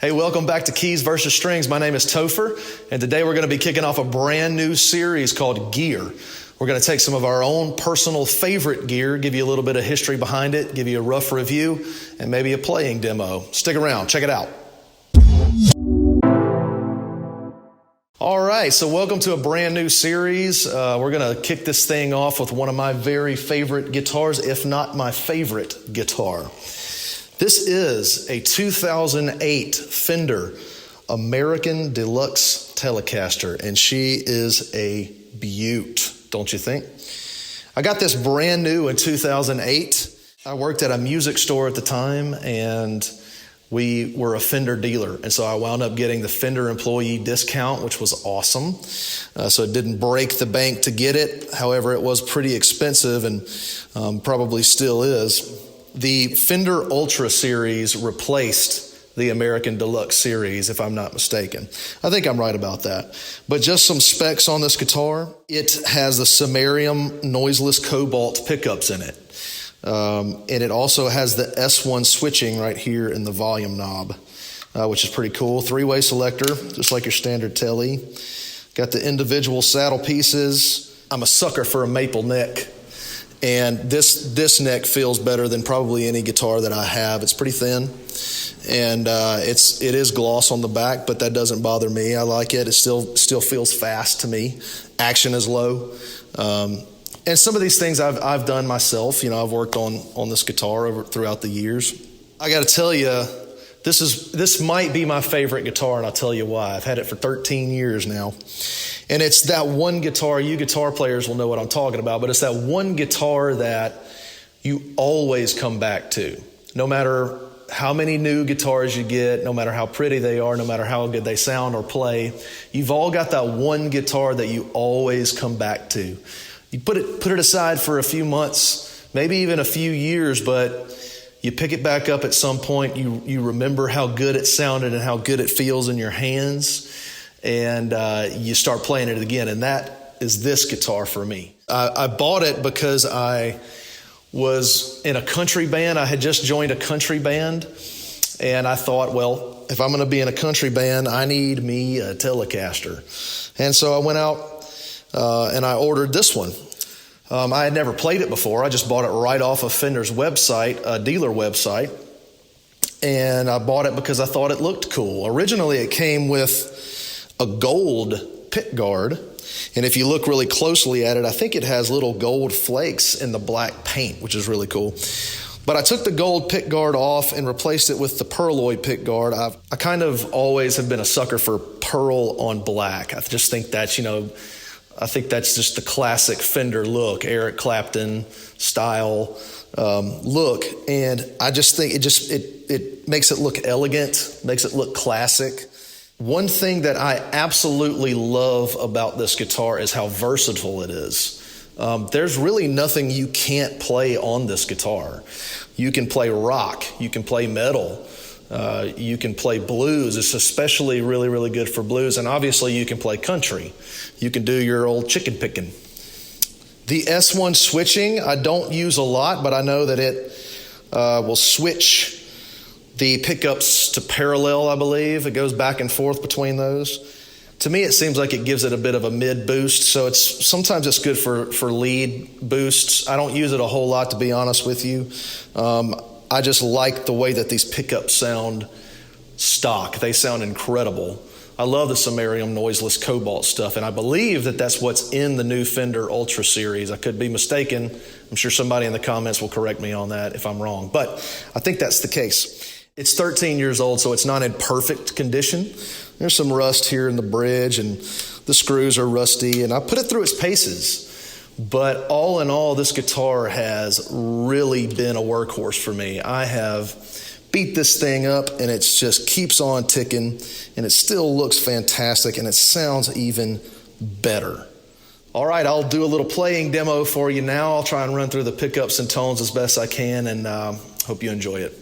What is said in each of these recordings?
Hey, welcome back to Keys versus Strings. My name is Topher, and today we're going to be kicking off a brand new series called Gear. We're going to take some of our own personal favorite gear, give you a little bit of history behind it, give you a rough review, and maybe a playing demo. Stick around, check it out. All right, so welcome to a brand new series. We're going to kick this thing off with one of my very favorite guitars, if not my favorite guitar. This is a 2008 Fender American Deluxe Telecaster, and she is a beaut, don't you think? I got this brand new in 2008. I worked at a music store at the time, and we were a Fender dealer, and so I wound up getting the Fender employee discount, which was awesome. So it didn't break the bank to get it. However, it was pretty expensive and probably still is. The Fender Ultra series replaced the American Deluxe series, if I'm not mistaken. I think I'm right about that. But just some specs on this guitar. It has the Samarium noiseless cobalt pickups in it. And it also has the S1 switching right here in the volume knob, which is pretty cool. Three-way selector, just like your standard Tele. Got the individual saddle pieces. I'm a sucker for a maple neck. And this neck feels better than probably any guitar that I have. It's pretty thin, and it is gloss on the back, but that doesn't bother me. I like it. It still feels fast to me. Action is low, and some of these things I've done myself. You know, I've worked on this guitar throughout the years. I got to tell you, this might be my favorite guitar, and I'll tell you why. I've had it for 13 years now. And it's that one guitar, you guitar players will know what I'm talking about, but it's that one guitar that you always come back to. No matter how many new guitars you get, no matter how pretty they are, no matter how good they sound or play, you've all got that one guitar that you always come back to. You put it aside for a few months, maybe even a few years, but you pick it back up at some point, you remember how good it sounded and how good it feels in your hands, and you start playing it again, and that is this guitar for me. I bought it because I was in a country band. I had just joined a country band, and I thought, well, if I'm going to be in a country band, I need me a Telecaster. And so I went out and I ordered this one. I had never played it before. I just bought it right off of Fender's website, a dealer website, and I bought it because I thought it looked cool. Originally, it came with a gold pick guard, and if you look really closely at it, I think it has little gold flakes in the black paint, which is really cool. But I took the gold pick guard off and replaced it with the pearloid pick guard. I kind of always have been a sucker for pearl on black. I just think that's, I think that's just the classic Fender look, Eric Clapton style look, and I just think it makes it look elegant, makes it look classic. One thing that I absolutely love about this guitar is how versatile it is. There's really nothing you can't play on this guitar. You can play rock, you can play metal, you can play blues. It's especially really, really good for blues, and obviously you can play country. You can do your old chicken picking. The S1 switching I don't use a lot, but I know that it will switch the pickups to parallel, I believe. It goes back and forth between those. To me, it seems like it gives it a bit of a mid boost, so sometimes it's good for lead boosts. I don't use it a whole lot, to be honest with you. I just like the way that these pickups sound stock. They sound incredible. I love the Samarium noiseless cobalt stuff, and I believe that that's what's in the new Fender Ultra series. I could be mistaken. I'm sure somebody in the comments will correct me on that if I'm wrong, but I think that's the case. It's 13 years old, so it's not in perfect condition. There's some rust here in the bridge, and the screws are rusty, and I put it through its paces. But all in all, this guitar has really been a workhorse for me. I have beat this thing up, and it just keeps on ticking, and it still looks fantastic, and it sounds even better. All right, I'll do a little playing demo for you now. I'll try and run through the pickups and tones as best I can, and hope you enjoy it.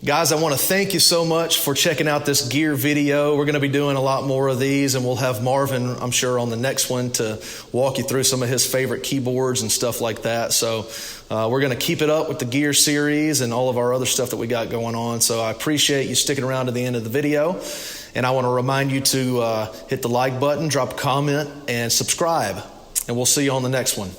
Guys, I want to thank you so much for checking out this gear video. We're going to be doing a lot more of these, and we'll have Marvin, I'm sure, on the next one to walk you through some of his favorite keyboards and stuff like that. So we're going to keep it up with the gear series and all of our other stuff that we got going on. So I appreciate you sticking around to the end of the video. And I want to remind you to hit the like button, drop a comment, and subscribe. And we'll see you on the next one.